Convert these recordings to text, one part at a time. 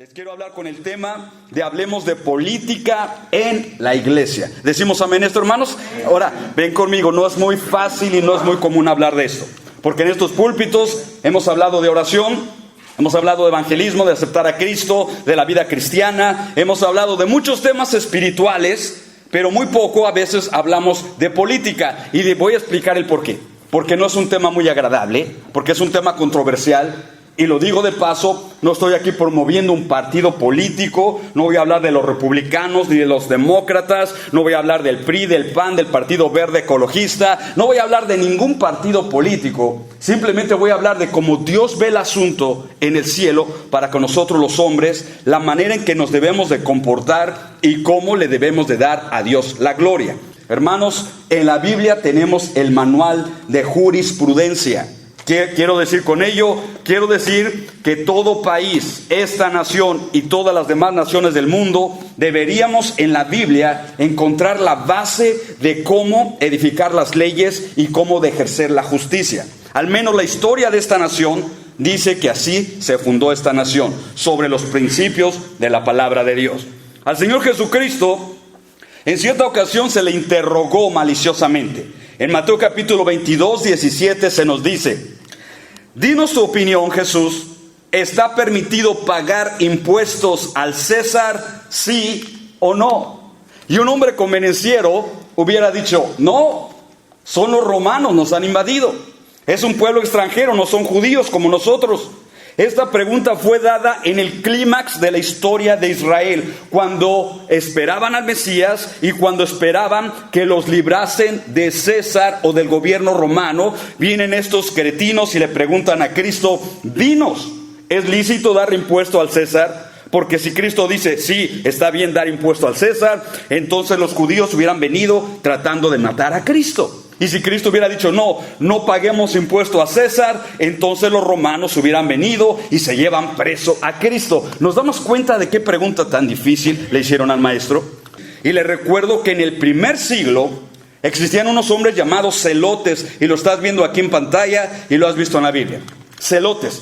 Les quiero hablar con el tema de hablemos de política en la iglesia. ¿Decimos amén esto, hermanos? Ahora, ven conmigo, no es muy fácil y no es muy común hablar de esto. Porque en estos púlpitos hemos hablado de oración, hemos hablado de evangelismo, de aceptar a Cristo, de la vida cristiana. Hemos hablado de muchos temas espirituales, pero muy poco a veces hablamos de política. Y voy a explicar el por qué. Porque no es un tema muy agradable, porque es un tema controversial. Y lo digo de paso, no estoy aquí promoviendo un partido político, no voy a hablar de los republicanos ni de los demócratas, no voy a hablar del PRI, del PAN, del Partido Verde Ecologista, no voy a hablar de ningún partido político, simplemente voy a hablar de cómo Dios ve el asunto en el cielo para que nosotros los hombres, la manera en que nos debemos de comportar y cómo le debemos de dar a Dios la gloria. Hermanos, en la Biblia tenemos el manual de jurisprudencia. ¿Qué quiero decir con ello? Quiero decir que todo país, esta nación y todas las demás naciones del mundo deberíamos en la Biblia encontrar la base de cómo edificar las leyes y cómo de ejercer la justicia. Al menos la historia de esta nación dice que así se fundó esta nación, sobre los principios de la palabra de Dios. Al Señor Jesucristo, en cierta ocasión se le interrogó maliciosamente. En Mateo capítulo 22, 17 se nos dice: dinos tu opinión, Jesús, ¿está permitido pagar impuestos al César, sí o no? Y un hombre convenenciero hubiera dicho: no, son los romanos, nos han invadido. Es un pueblo extranjero, no son judíos como nosotros. Esta pregunta fue dada en el clímax de la historia de Israel, cuando esperaban al Mesías y cuando esperaban que los librasen de César o del gobierno romano. Vienen estos cretinos y le preguntan a Cristo: dinos, ¿es lícito dar impuesto al César? Porque si Cristo dice, sí, está bien dar impuesto al César, entonces los judíos hubieran venido tratando de matar a Cristo. Y si Cristo hubiera dicho, no paguemos impuesto a César, entonces los romanos hubieran venido y se llevan preso a Cristo. ¿Nos damos cuenta de qué pregunta tan difícil le hicieron al maestro? Y le recuerdo que en el primer siglo existían unos hombres llamados celotes, y lo estás viendo aquí en pantalla y lo has visto en la Biblia. Celotes.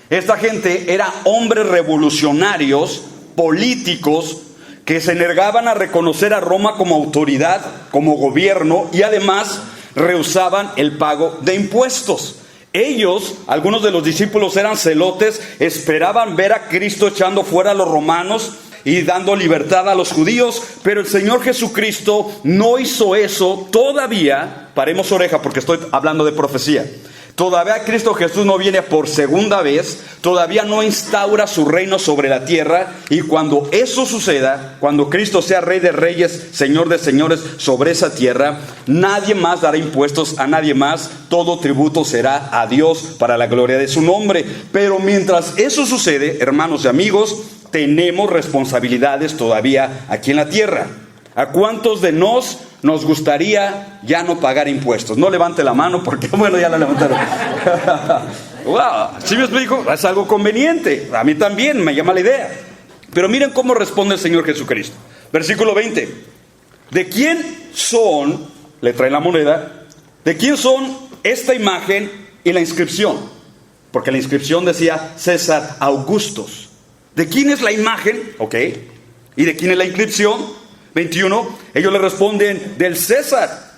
Esta gente era hombres revolucionarios, políticos, que se negaban a reconocer a Roma como autoridad, como gobierno, y además rehusaban el pago de impuestos. Ellos, algunos de los discípulos eran celotes, esperaban ver a Cristo echando fuera a los romanos y dando libertad a los judíos, pero el Señor Jesucristo no hizo eso todavía. Paremos oreja porque estoy hablando de profecía. Todavía Cristo Jesús no viene por segunda vez, todavía no instaura su reino sobre la tierra, y cuando eso suceda, cuando Cristo sea Rey de Reyes, Señor de Señores sobre esa tierra, nadie más dará impuestos a nadie más, todo tributo será a Dios para la gloria de su nombre. Pero mientras eso sucede, hermanos y amigos, tenemos responsabilidades todavía aquí en la tierra. ¿A cuántos de nos gustaría ya no pagar impuestos? No levante la mano porque, bueno, ya la levantaron. Wow, ¿sí me explico? Es algo conveniente. A mí también me llama la idea. Pero miren cómo responde el Señor Jesucristo. Versículo 20. ¿De quién son, le trae la moneda, de quién son esta imagen y la inscripción? Porque la inscripción decía César Augustus. ¿De quién es la imagen? Ok. ¿Y de quién es la inscripción? 21, ellos le responden: del César.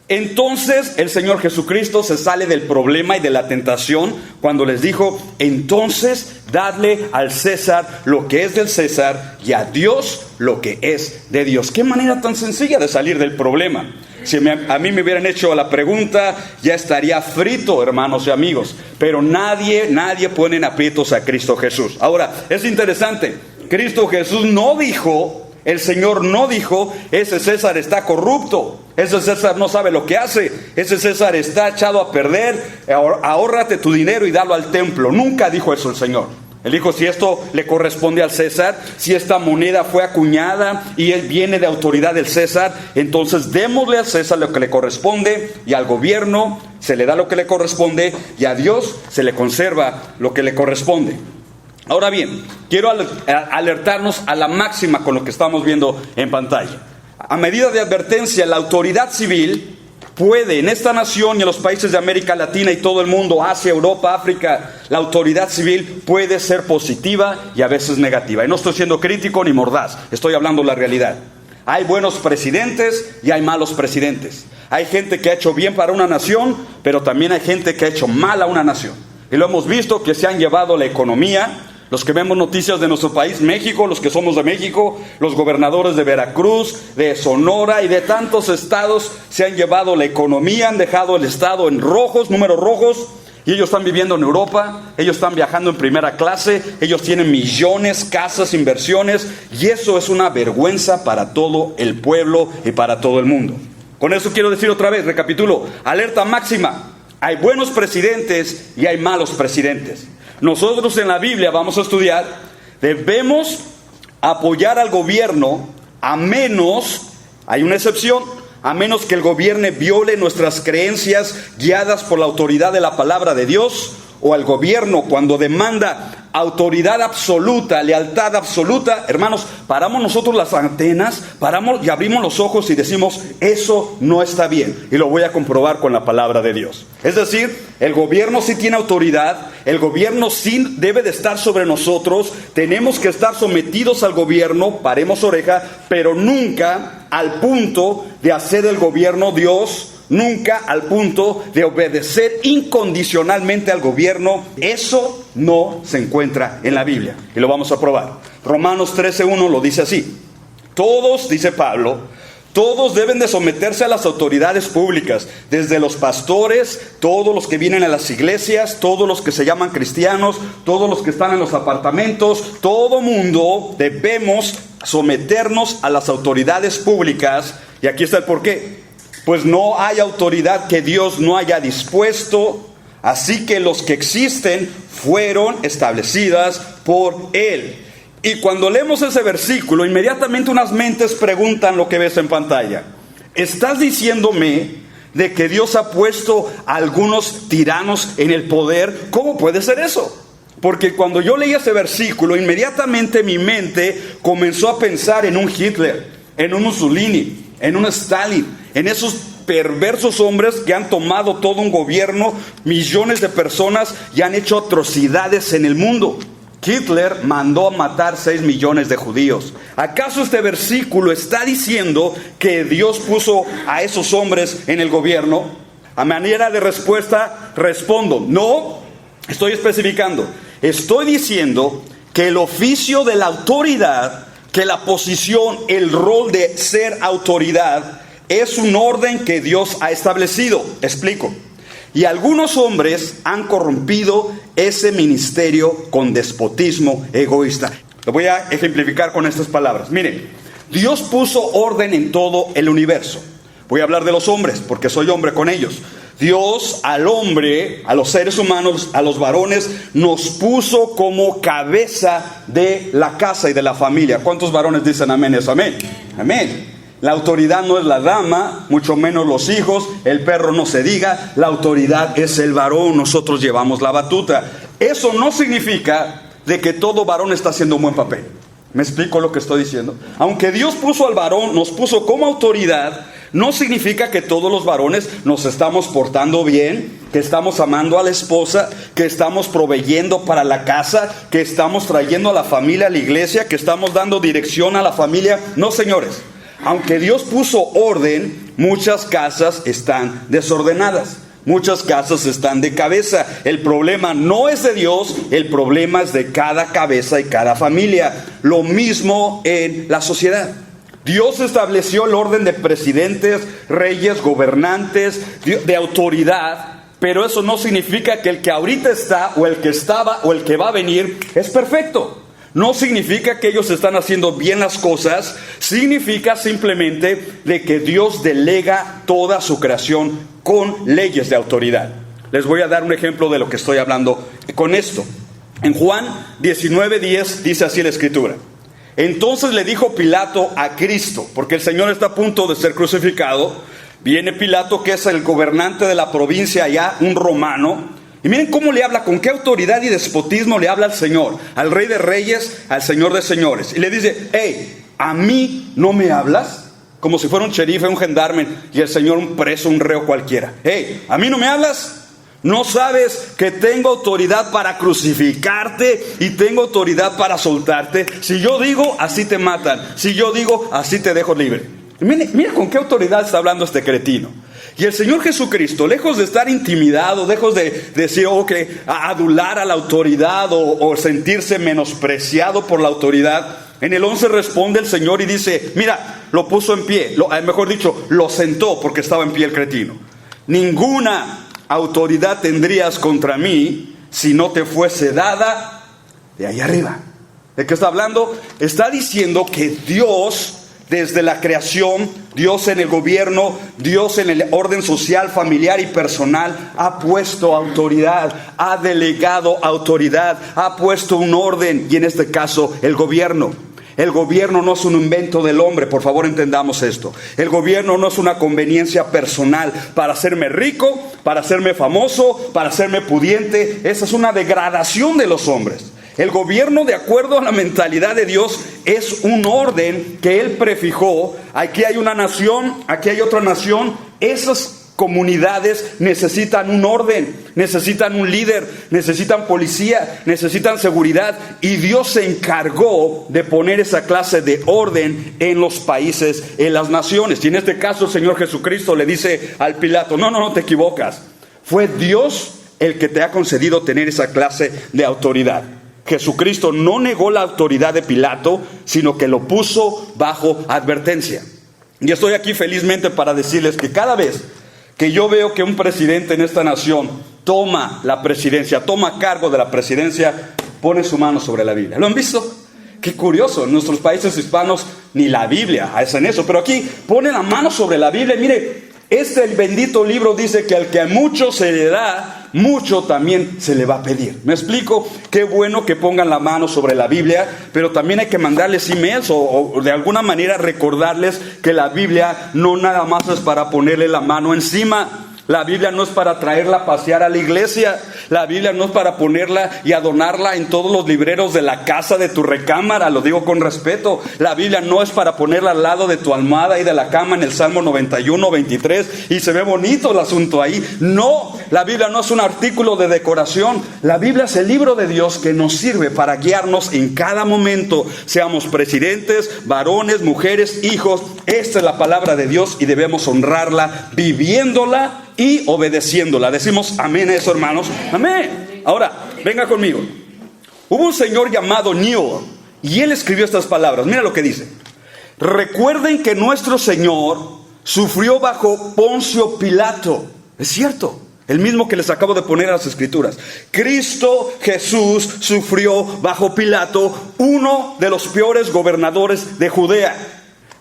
Entonces el Señor Jesucristo se sale del problema y de la tentación cuando les dijo: entonces dadle al César lo que es del César y a Dios lo que es de Dios. Qué manera tan sencilla de salir del problema. Si a mí me hubieran hecho la pregunta, ya estaría frito, hermanos y amigos. Pero nadie pone en aprietos a Cristo Jesús. Ahora, es interesante, Cristo Jesús no dijo, el Señor no dijo: ese César está corrupto, ese César no sabe lo que hace, ese César está echado a perder, ahórrate tu dinero y dalo al templo. Nunca dijo eso el Señor. Él dijo: si esto le corresponde al César, si esta moneda fue acuñada y él viene de autoridad del César, entonces démosle al César lo que le corresponde, y al gobierno se le da lo que le corresponde, y a Dios se le conserva lo que le corresponde. Ahora bien, quiero alertarnos a la máxima con lo que estamos viendo en pantalla. A medida de advertencia, la autoridad civil puede, en esta nación y en los países de América Latina y todo el mundo, Asia, Europa, África, la autoridad civil puede ser positiva y a veces negativa. Y no estoy siendo crítico ni mordaz, estoy hablando la realidad. Hay buenos presidentes y hay malos presidentes. Hay gente que ha hecho bien para una nación, pero también hay gente que ha hecho mal a una nación. Y lo hemos visto, que se han llevado la economía. Los que vemos noticias de nuestro país, México, los que somos de México, los gobernadores de Veracruz, de Sonora y de tantos estados se han llevado la economía, han dejado el estado en rojos, números rojos, y ellos están viviendo en Europa, ellos están viajando en primera clase, ellos tienen millones, casas, inversiones, y eso es una vergüenza para todo el pueblo y para todo el mundo. Con eso quiero decir otra vez, recapitulo, alerta máxima, hay buenos presidentes y hay malos presidentes. Nosotros en la Biblia vamos a estudiar, debemos apoyar al gobierno a menos, hay una excepción, a menos que el gobierno viole nuestras creencias guiadas por la autoridad de la palabra de Dios, o al gobierno cuando demanda autoridad absoluta, lealtad absoluta. Hermanos, paramos nosotros las antenas, paramos y abrimos los ojos y decimos, eso no está bien. Y lo voy a comprobar con la palabra de Dios. Es decir, el gobierno sí tiene autoridad, el gobierno sí debe de estar sobre nosotros, tenemos que estar sometidos al gobierno, paremos oreja, pero nunca al punto de hacer del gobierno Dios, nunca al punto de obedecer incondicionalmente al gobierno. Eso no se encuentra en la Biblia. Y lo vamos a probar. Romanos 13:1 lo dice así. Todos, dice Pablo, todos deben de someterse a las autoridades públicas, desde los pastores, todos los que vienen a las iglesias, todos los que se llaman cristianos, todos los que están en los apartamentos, todo mundo debemos someternos a las autoridades públicas. Y aquí está el porqué. Pues no hay autoridad que Dios no haya dispuesto, así que los que existen fueron establecidas por Él. Y cuando leemos ese versículo, inmediatamente unas mentes preguntan lo que ves en pantalla. ¿Estás diciéndome de que Dios ha puesto a algunos tiranos en el poder? ¿Cómo puede ser eso? Porque cuando yo leí ese versículo, inmediatamente mi mente comenzó a pensar en un Hitler, en un Mussolini, en un Stalin, en esos perversos hombres que han tomado todo un gobierno, millones de personas, y han hecho atrocidades en el mundo. Hitler mandó a matar 6 millones de judíos. ¿Acaso este versículo está diciendo que Dios puso a esos hombres en el gobierno? A manera de respuesta, respondo, no, estoy especificando. Estoy diciendo que el oficio de la autoridad, que la posición, el rol de ser autoridad, es un orden que Dios ha establecido. Explico. Y algunos hombres han corrompido ese ministerio con despotismo egoísta. Lo voy a ejemplificar con estas palabras. Miren, Dios puso orden en todo el universo. Voy a hablar de los hombres, porque soy hombre con ellos. Dios al hombre, a los seres humanos, a los varones, nos puso como cabeza de la casa y de la familia. ¿Cuántos varones dicen amén? Es amén. Amén. La autoridad no es la dama, mucho menos los hijos, el perro no se diga, la autoridad es el varón, nosotros llevamos la batuta. Eso no significa de que todo varón está haciendo un buen papel. ¿Me explico lo que estoy diciendo? Aunque Dios puso al varón, nos puso como autoridad, no significa que todos los varones nos estamos portando bien, que estamos amando a la esposa, que estamos proveyendo para la casa, que estamos trayendo a la familia a la iglesia, que estamos dando dirección a la familia. No, señores. Aunque Dios puso orden, muchas casas están desordenadas. Muchas casas están de cabeza. El problema no es de Dios, el problema es de cada cabeza y cada familia. Lo mismo en la sociedad. Dios estableció el orden de presidentes, reyes, gobernantes, de autoridad, pero eso no significa que el que ahorita está, o el que estaba, o el que va a venir, es perfecto. No significa que ellos están haciendo bien las cosas, significa simplemente de que Dios delega toda su creación con leyes de autoridad. Les voy a dar un ejemplo de lo que estoy hablando con esto. En Juan 19:10 dice así la escritura. Entonces le dijo Pilato a Cristo, porque el Señor está a punto de ser crucificado. Viene Pilato, que es el gobernante de la provincia allá, un romano. Y miren cómo le habla, con qué autoridad y despotismo le habla al Señor, al Rey de Reyes, al Señor de Señores. Y le dice, hey, ¿a mí no me hablas? como si fuera un sheriff, un gendarme, y el Señor un preso, un reo cualquiera. Hey, ¿a mí no me hablas? ¿No sabes que tengo autoridad para crucificarte y tengo autoridad para soltarte? Si yo digo, así te matan. Si yo digo, así te dejo libre. Mira con qué autoridad está hablando este cretino. Y el Señor Jesucristo, lejos de estar intimidado, lejos de decir, adular a la autoridad o sentirse menospreciado por la autoridad, en el 11 responde el Señor y dice, mira, lo puso en pie, mejor dicho, lo sentó porque estaba en pie el cretino. Ninguna autoridad tendrías contra mí si no te fuese dada de ahí arriba. ¿De qué está hablando? Está diciendo que Dios, desde la creación, Dios en el gobierno, Dios en el orden social, familiar y personal, ha puesto autoridad, ha delegado autoridad, ha puesto un orden, y en este caso el gobierno. El gobierno no es un invento del hombre, por favor entendamos esto. El gobierno no es una conveniencia personal para hacerme rico, para hacerme famoso, para hacerme pudiente. Esa es una degradación de los hombres. El gobierno, de acuerdo a la mentalidad de Dios, es un orden que Él prefijó. Aquí hay una nación, aquí hay otra nación. Esas comunidades necesitan un orden, necesitan un líder, necesitan policía, necesitan seguridad, y Dios se encargó de poner esa clase de orden en los países, en las naciones. Y en este caso el Señor Jesucristo le dice al Pilato, no te equivocas, fue Dios el que te ha concedido tener esa clase de autoridad. Jesucristo no negó la autoridad de Pilato, sino que lo puso bajo advertencia. Y estoy aquí felizmente para decirles que cada vez que yo veo que un presidente en esta nación toma la presidencia, toma cargo de la presidencia, pone su mano sobre la Biblia. ¿Lo han visto? Qué curioso, en nuestros países hispanos ni la Biblia hacen eso, pero aquí pone la mano sobre la Biblia. Y mire, el bendito libro dice que al que a mucho se le da, mucho también se le va a pedir. ¿Me explico? Qué bueno que pongan la mano sobre la Biblia, pero también hay que mandarles emails o de alguna manera recordarles que la Biblia no nada más es para ponerle la mano encima. La Biblia no es para traerla a pasear a la iglesia. La Biblia no es para ponerla y adornarla en todos los libreros de la casa de tu recámara. Lo digo con respeto. La Biblia no es para ponerla al lado de tu almohada y de la cama en el Salmo 91, 23 y se ve bonito el asunto ahí. No, la Biblia no es un artículo de decoración. La Biblia es el libro de Dios que nos sirve para guiarnos en cada momento. Seamos presidentes, varones, mujeres, hijos. Esta es la palabra de Dios y debemos honrarla viviéndola y obedeciéndola. Decimos amén a eso, hermanos. Amén. Ahora, venga conmigo. Hubo un señor llamado Newell y él escribió estas palabras. Mira lo que dice. Recuerden que nuestro Señor sufrió bajo Poncio Pilato. Es cierto, el mismo que les acabo de poner a las escrituras. Cristo Jesús sufrió bajo Pilato, uno de los peores gobernadores de Judea.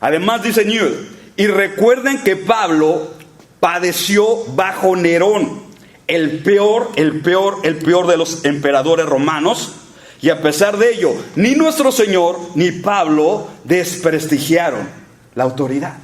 Además dice Newell, y recuerden que Pablo padeció bajo Nerón, el peor de los emperadores romanos, y a pesar de ello, ni nuestro Señor ni Pablo desprestigiaron la autoridad.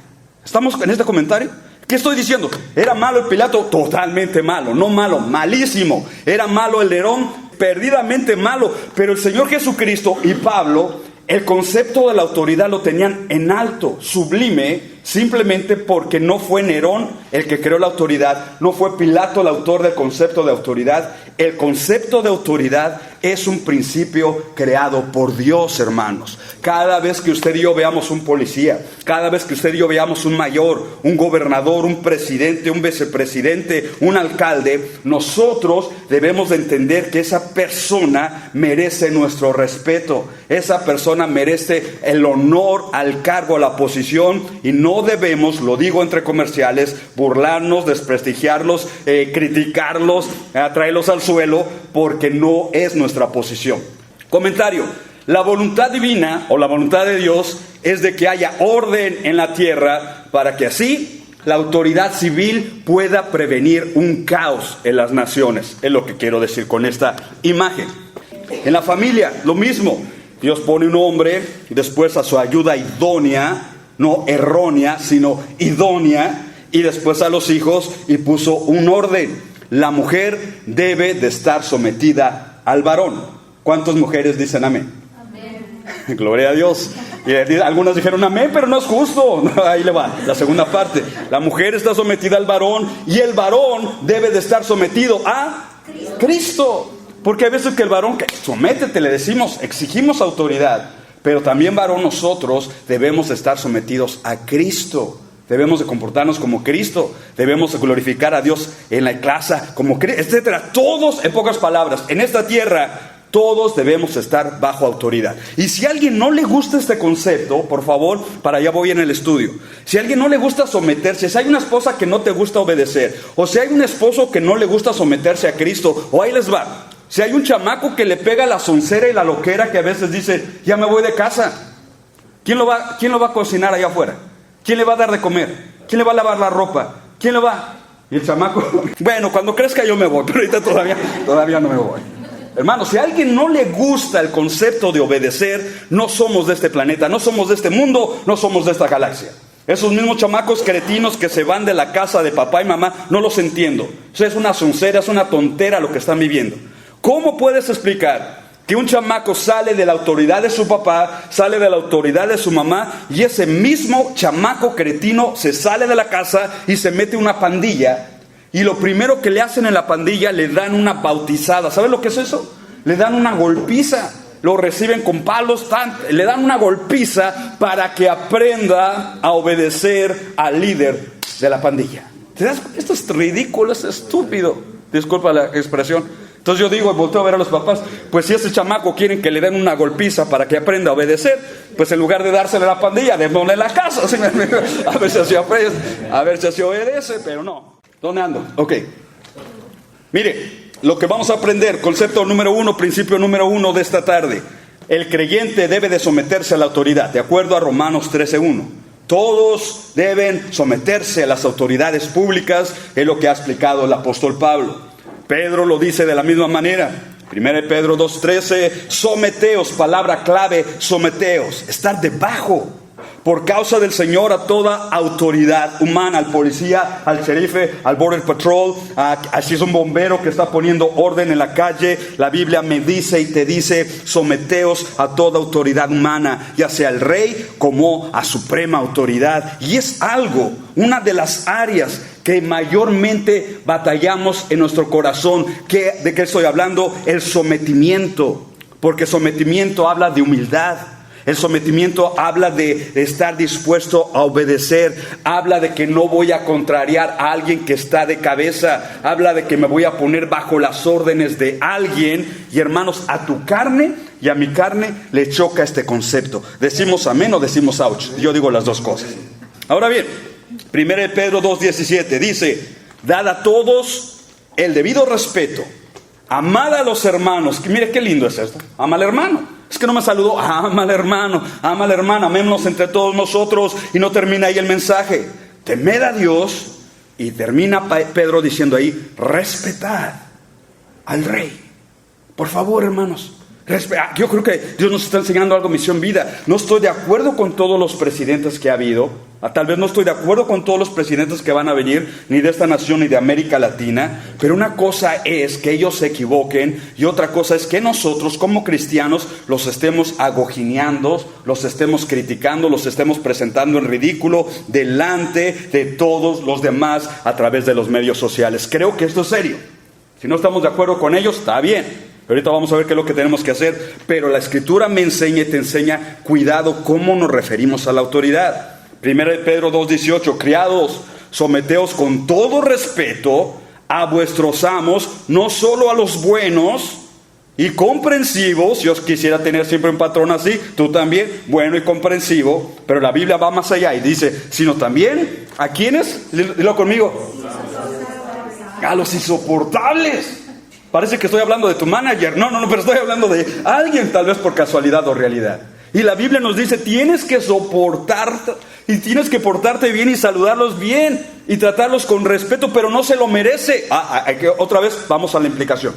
¿Estamos en este comentario? ¿Qué estoy diciendo? ¿Era malo el Pilato? Totalmente malo, no malo, malísimo. ¿Era malo el Nerón? Perdidamente malo. Pero el Señor Jesucristo y Pablo, el concepto de la autoridad lo tenían en alto, sublime, simplemente porque no fue Nerón el que creó la autoridad, no fue Pilato el autor del concepto de autoridad. El concepto de autoridad es un principio creado por Dios, hermanos. Cada vez que usted y yo veamos un policía, cada vez que usted y yo veamos un mayor, un gobernador, un presidente, un vicepresidente, un alcalde, nosotros debemos de entender que esa persona merece nuestro respeto. Esa persona merece el honor al cargo, a la posición, y no debemos, lo digo entre comerciales, burlarnos, desprestigiarlos, criticarlos, traerlos al suelo, porque no es nuestra posición. Comentario: la voluntad divina o la voluntad de Dios es de que haya orden en la tierra para que así la autoridad civil pueda prevenir un caos en las naciones. Es lo que quiero decir con esta imagen. En la familia, lo mismo. Dios pone un hombre y después a su ayuda idónea, no errónea, sino idónea, y después a los hijos y puso un orden. La mujer debe de estar sometida al varón. ¿Cuántas mujeres dicen amén? Amén. Gloria a Dios. Y algunas dijeron amén, pero no es justo. Ahí le va, la segunda parte. La mujer está sometida al varón y el varón debe de estar sometido a Cristo. Porque hay veces que el varón, sométete, le decimos, exigimos autoridad. Pero también varón, nosotros debemos estar sometidos a Cristo. Debemos de comportarnos como Cristo. Debemos de glorificar a Dios en la clase, como Cristo, etcétera. Todos, en pocas palabras, en esta tierra, todos debemos estar bajo autoridad. Y si a alguien no le gusta este concepto, por favor, para allá voy en el estudio. Si a alguien no le gusta someterse, si hay una esposa que no te gusta obedecer, o si hay un esposo que no le gusta someterse a Cristo, o ahí les va. Si hay un chamaco que le pega la soncera y la loquera que a veces dice, ya me voy de casa. ¿Quién lo va a cocinar allá afuera? ¿Quién le va a dar de comer? ¿Quién le va a lavar la ropa? ¿Quién lo va? Y el chamaco, bueno, cuando crezca yo me voy, pero ahorita todavía no me voy. Hermano, si a alguien no le gusta el concepto de obedecer, no somos de este planeta, no somos de este mundo, no somos de esta galaxia. Esos mismos chamacos cretinos que se van de la casa de papá y mamá, no los entiendo. Eso es una soncera, es una tontera lo que están viviendo. ¿Cómo puedes explicar que un chamaco sale de la autoridad de su papá, sale de la autoridad de su mamá, y ese mismo chamaco cretino se sale de la casa y se mete una pandilla? Y lo primero que le hacen en la pandilla, le dan una bautizada. ¿Sabes lo que es eso? Le dan una golpiza. Lo reciben con palos, le dan una golpiza para que aprenda a obedecer al líder de la pandilla. Esto es ridículo, es estúpido. Disculpa la expresión. Entonces yo digo, volteo a ver a los papás, pues si ese chamaco quieren que le den una golpiza para que aprenda a obedecer, pues en lugar de dársele a la pandilla, démosle en la casa. A ver si así obedece, pero no. ¿Dónde ando? Ok. Mire, lo que vamos a aprender, concepto número 1, principio número 1 de esta tarde. El creyente debe de someterse a la autoridad, de acuerdo a Romanos 13:1. Todos deben someterse a las autoridades públicas, es lo que ha explicado el apóstol Pablo. Pedro lo dice de la misma manera. 1 Pedro 2:13, someteos, palabra clave, someteos, estar debajo, por causa del Señor, a toda autoridad humana, al policía, al sherife, al border patrol, así es un bombero que está poniendo orden en la calle. La Biblia me dice y te dice, someteos a toda autoridad humana, ya sea el rey como a suprema autoridad. Y es una de las áreas que mayormente batallamos en nuestro corazón. ¿De qué estoy hablando? El sometimiento, porque sometimiento habla de humildad. El sometimiento habla de estar dispuesto a obedecer. Habla de que no voy a contrariar a alguien que está de cabeza. Habla de que me voy a poner bajo las órdenes de alguien. Y hermanos, a tu carne y a mi carne le choca este concepto. ¿Decimos amén o decimos ouch? Yo digo las dos cosas. Ahora bien, 1 Pedro 2:17 dice, dad a todos el debido respeto. Amad a los hermanos. Mire qué lindo es esto. Ama al hermano. Es que no me saludó. Ama al hermano, ama a la hermana. Amémonos entre todos nosotros. Y no termina ahí el mensaje. Temed a Dios. Y termina Pedro diciendo ahí, respetad al rey. Por favor, hermanos. Yo creo que Dios nos está enseñando algo, Misión Vida. No estoy de acuerdo con todos los presidentes que ha habido. Tal vez no estoy de acuerdo con todos los presidentes que van a venir, ni de esta nación ni de América Latina. Pero una cosa es que ellos se equivoquen, y otra cosa es que nosotros como cristianos los estemos agojineando, los estemos criticando, los estemos presentando en ridículo delante de todos los demás a través de los medios sociales. Creo que esto es serio. Si no estamos de acuerdo con ellos, está bien. Ahorita vamos a ver qué es lo que tenemos que hacer. Pero la Escritura me enseña y te enseña, cuidado cómo nos referimos a la autoridad. 1 Pedro 2:18, criados, someteos con todo respeto a vuestros amos, no solo a los buenos y comprensivos. Yo quisiera tener siempre un patrón así, tú también, bueno y comprensivo. Pero la Biblia va más allá y dice, sino también, ¿a quiénes? Dilo conmigo. A los insoportables. Parece que estoy hablando de tu manager. No, pero estoy hablando de alguien, tal vez por casualidad o realidad. Y la Biblia nos dice, tienes que soportarte y tienes que portarte bien y saludarlos bien y tratarlos con respeto, pero no se lo merece. Otra vez vamos a la implicación.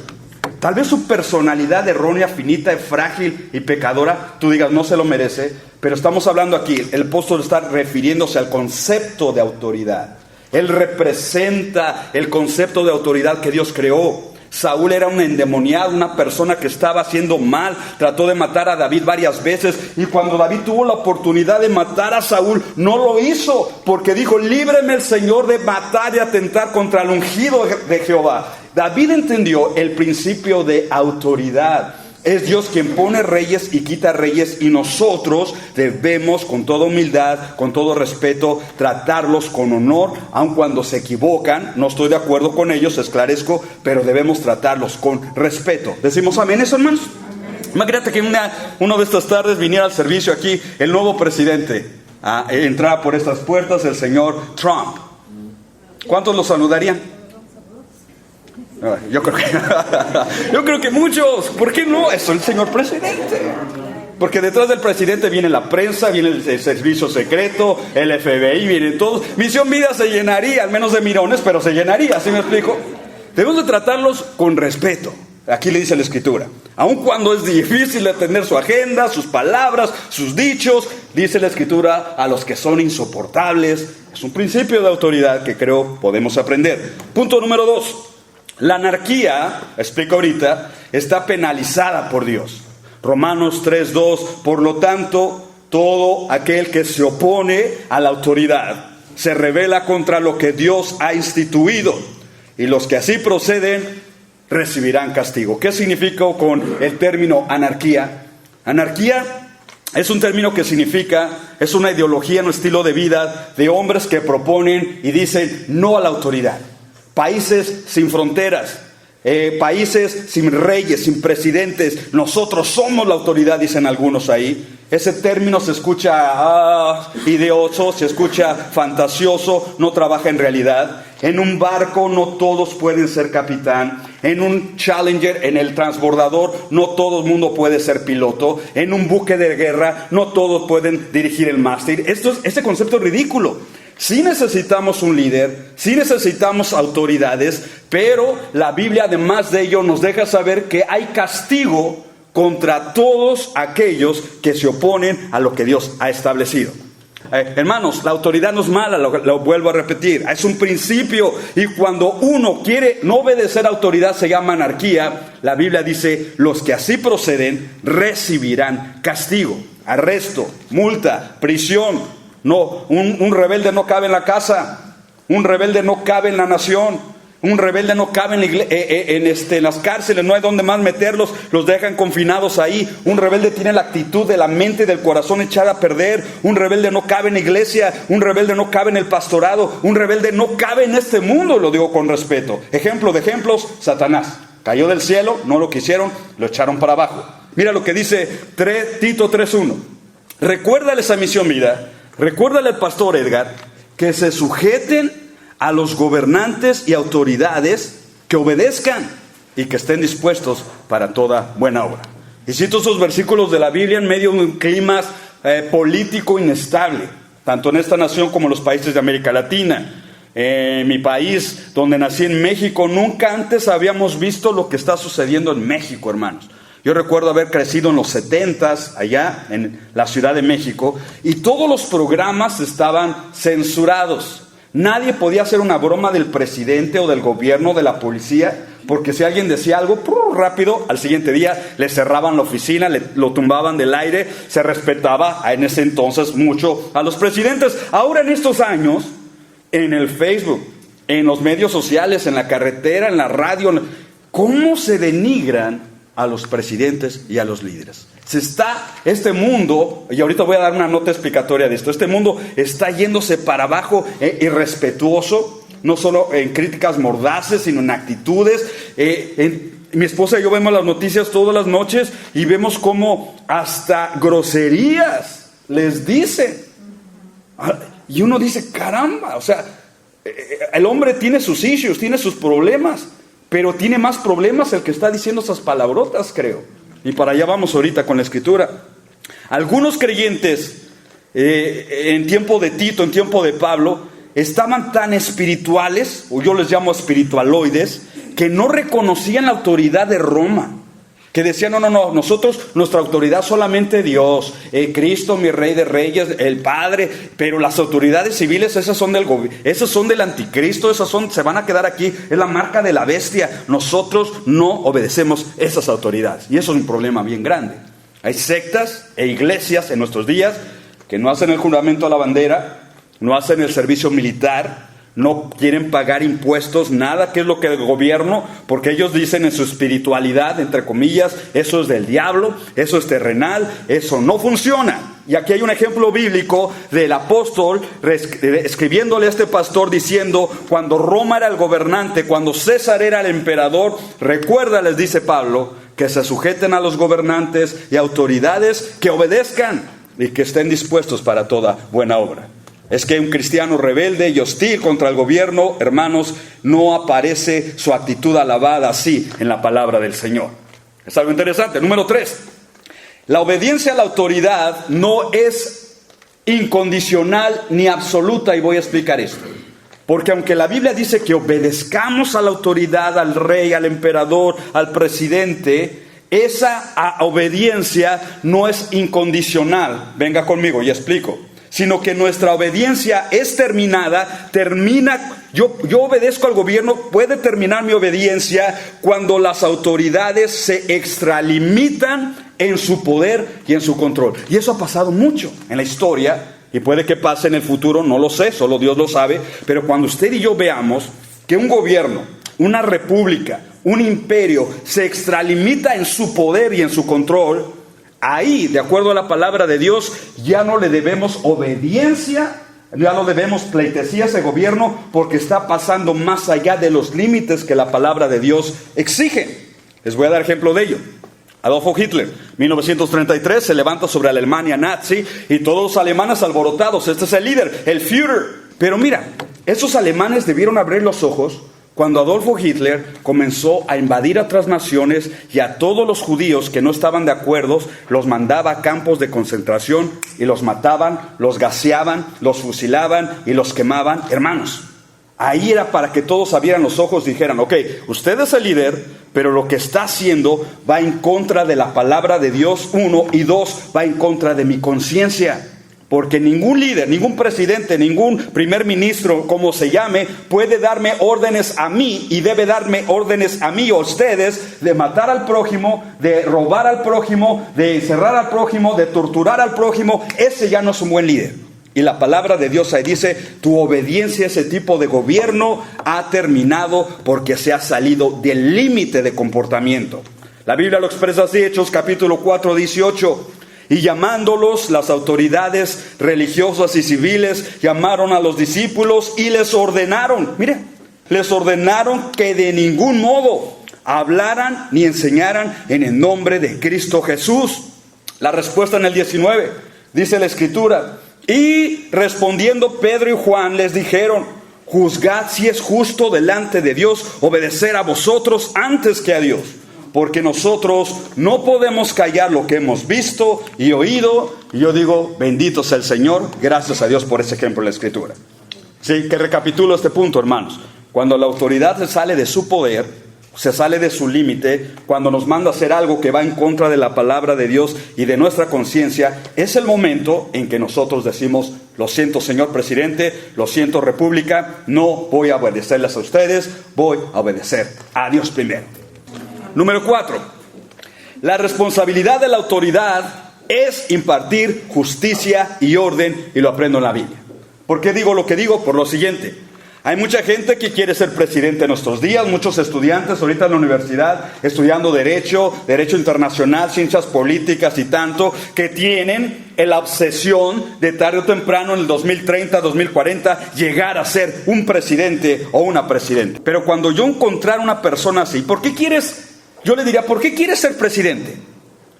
Tal vez su personalidad errónea, finita, frágil y pecadora, tú digas, no se lo merece. Pero estamos hablando aquí, el apóstol está refiriéndose al concepto de autoridad. Él representa el concepto de autoridad que Dios creó. Saúl era un endemoniado, una persona que estaba haciendo mal, trató de matar a David varias veces, y cuando David tuvo la oportunidad de matar a Saúl, no lo hizo, porque dijo: líbreme el Señor de matar y atentar contra el ungido de Jehová. David entendió el principio de autoridad. Es Dios quien pone reyes y quita reyes, y nosotros debemos, con toda humildad, con todo respeto, tratarlos con honor, aun cuando se equivocan. No estoy de acuerdo con ellos, esclarezco, pero debemos tratarlos con respeto. ¿Decimos amén eso, hermanos? Imagínate que una de estas tardes viniera al servicio aquí el nuevo presidente, entrara por estas puertas el señor Trump. ¿Cuántos lo saludarían? Yo creo que muchos. ¿Por qué no? Es el señor presidente. Porque detrás del presidente viene la prensa, viene el servicio secreto, el FBI, vienen todos. Misión Vida se llenaría, al menos de mirones, pero se llenaría, ¿sí me explico? Debemos de tratarlos con respeto. Aquí le dice la Escritura, aun cuando es difícil de tener su agenda, sus palabras, sus dichos, dice la Escritura, a los que son insoportables. Es un principio de autoridad que creo podemos aprender. Punto número 2. La anarquía, explico ahorita, está penalizada por Dios. Romanos 3:2, por lo tanto, todo aquel que se opone a la autoridad se rebela contra lo que Dios ha instituido, y los que así proceden recibirán castigo. ¿Qué significa con el término anarquía? Anarquía es un término que significa, es una ideología, un estilo de vida de hombres que proponen y dicen no a la autoridad. Países sin fronteras, países sin reyes, sin presidentes. Nosotros somos la autoridad, dicen algunos ahí. Ese término se escucha ideoso, se escucha fantasioso, no trabaja en realidad. En un barco no todos pueden ser capitán. En un Challenger, en el transbordador, no todo el mundo puede ser piloto. En un buque de guerra, no todos pueden dirigir el mástil. Este concepto es ridículo. Sí necesitamos un líder, sí necesitamos autoridades, pero la Biblia, además de ello, nos deja saber que hay castigo contra todos aquellos que se oponen a lo que Dios ha establecido. Hermanos, la autoridad no es mala, lo vuelvo a repetir, es un principio, y cuando uno quiere no obedecer a autoridad se llama anarquía. La Biblia dice: los que así proceden recibirán castigo, arresto, multa, prisión. No, un rebelde no cabe en la casa, un rebelde no cabe en la nación, un rebelde no cabe en las cárceles, no hay donde más meterlos, los dejan confinados ahí. Un rebelde tiene la actitud de la mente y del corazón echada a perder. Un rebelde no cabe en la iglesia, un rebelde no cabe en el pastorado, un rebelde no cabe en este mundo, lo digo con respeto. Ejemplo de ejemplos, Satanás cayó del cielo, no lo quisieron, lo echaron para abajo. Mira lo que dice Tito 3:1. Recuérdales a Misión Vida, recuérdale al pastor Edgar, que se sujeten a los gobernantes y autoridades, que obedezcan y que estén dispuestos para toda buena obra. Y cito esos versículos de la Biblia en medio de un clima político inestable, tanto en esta nación como en los países de América Latina. En mi país, donde nací, en México, nunca antes habíamos visto lo que está sucediendo en México, hermanos. Yo recuerdo haber crecido en los 70s, allá en la Ciudad de México, y todos los programas estaban censurados. Nadie podía hacer una broma del presidente o del gobierno, de la policía, porque si alguien decía algo, rápido, al siguiente día le cerraban la oficina, lo tumbaban del aire. Se respetaba en ese entonces mucho a los presidentes. Ahora, en estos años, en el Facebook, en los medios sociales, en la carretera, en la radio, ¿cómo se denigran a los presidentes y a los líderes? Este mundo, y ahorita voy a dar una nota explicatoria de esto, este mundo está yéndose para abajo, irrespetuoso, no solo en críticas mordaces, sino en actitudes. Mi esposa y yo vemos las noticias todas las noches y vemos cómo hasta groserías les dicen. Y uno dice, caramba, o sea, el hombre tiene sus issues, tiene sus problemas, pero tiene más problemas el que está diciendo esas palabrotas, creo. Y para allá vamos ahorita con la Escritura. Algunos creyentes en tiempo de Tito, en tiempo de Pablo, estaban tan espirituales, o yo les llamo espiritualoides, que no reconocían la autoridad de Roma. que decían, no, nosotros, nuestra autoridad solamente Dios, Cristo, mi Rey de Reyes, el Padre, pero las autoridades civiles, esas son del anticristo, se van a quedar aquí, es la marca de la bestia. Nosotros no obedecemos esas autoridades, y eso es un problema bien grande. Hay sectas e iglesias en nuestros días que no hacen el juramento a la bandera, no hacen el servicio militar, no quieren pagar impuestos, nada, que es lo que el gobierno, porque ellos dicen en su espiritualidad, entre comillas, eso es del diablo, eso es terrenal, eso no funciona. Y aquí hay un ejemplo bíblico del apóstol escribiéndole a este pastor diciendo, cuando Roma era el gobernante, cuando César era el emperador, recuerda, les dice Pablo, que se sujeten a los gobernantes y autoridades, que obedezcan y que estén dispuestos para toda buena obra. Es que un cristiano rebelde y hostil contra el gobierno, hermanos, no aparece su actitud alabada así en la palabra del Señor. Es algo interesante. Número 3. La obediencia a la autoridad no es incondicional ni absoluta, y voy a explicar esto. Porque aunque la Biblia dice que obedezcamos a la autoridad, al rey, al emperador, al presidente, esa obediencia no es incondicional. Venga conmigo y explico. Sino que nuestra obediencia es terminada, yo obedezco al gobierno, puede terminar mi obediencia cuando las autoridades se extralimitan en su poder y en su control. Y eso ha pasado mucho en la historia, y puede que pase en el futuro, no lo sé, solo Dios lo sabe, pero cuando usted y yo veamos que un gobierno, una república, un imperio se extralimita en su poder y en su control, ahí, de acuerdo a la palabra de Dios, ya no le debemos obediencia, ya no debemos pleitesía a ese gobierno, porque está pasando más allá de los límites que la palabra de Dios exige. Les voy a dar ejemplo de ello. Adolfo Hitler, 1933, se levanta sobre la Alemania nazi y todos los alemanes alborotados. Este es el líder, el Führer. Pero mira, esos alemanes debieron abrir los ojos cuando Adolfo Hitler comenzó a invadir a otras naciones, y a todos los judíos que no estaban de acuerdo los mandaba a campos de concentración y los mataban, los gaseaban, los fusilaban y los quemaban. Hermanos, ahí era para que todos abrieran los ojos y dijeran, ok, usted es el líder, pero lo que está haciendo va en contra de la palabra de Dios, 1, y 2, va en contra de mi conciencia. Porque ningún líder, ningún presidente, ningún primer ministro, como se llame, puede darme órdenes a mí, y debe darme órdenes a mí o a ustedes, de matar al prójimo, de robar al prójimo, de encerrar al prójimo, de torturar al prójimo. Ese ya no es un buen líder. Y la palabra de Dios ahí dice, tu obediencia a ese tipo de gobierno ha terminado porque se ha salido del límite de comportamiento. La Biblia lo expresa así, Hechos capítulo 4, 18. Y llamándolos, las autoridades religiosas y civiles llamaron a los discípulos y les ordenaron, les ordenaron que de ningún modo hablaran ni enseñaran en el nombre de Cristo Jesús. La respuesta en el 19, dice la Escritura, y respondiendo Pedro y Juan les dijeron, juzgad si es justo delante de Dios obedecer a vosotros antes que a Dios. Porque nosotros no podemos callar lo que hemos visto y oído. Y yo digo, bendito sea el Señor, gracias a Dios por ese ejemplo en la Escritura. Sí, que recapitulo este punto, hermanos. Cuando la autoridad se sale de su poder, se sale de su límite, cuando nos manda a hacer algo que va en contra de la palabra de Dios y de nuestra conciencia, es el momento en que nosotros decimos, lo siento, señor presidente, lo siento, república, no voy a obedecerles a ustedes, voy a obedecer a Dios primero. Número 4, la responsabilidad de la autoridad es impartir justicia y orden, y lo aprendo en la Biblia. ¿Por qué digo lo que digo? Por lo siguiente, hay mucha gente que quiere ser presidente en nuestros días, muchos estudiantes ahorita en la universidad estudiando derecho internacional, ciencias políticas y tanto, que tienen la obsesión de tarde o temprano en el 2030, 2040, llegar a ser un presidente o una presidenta. Pero cuando yo encontrar una persona así, yo le diría, ¿por qué quieres ser presidente?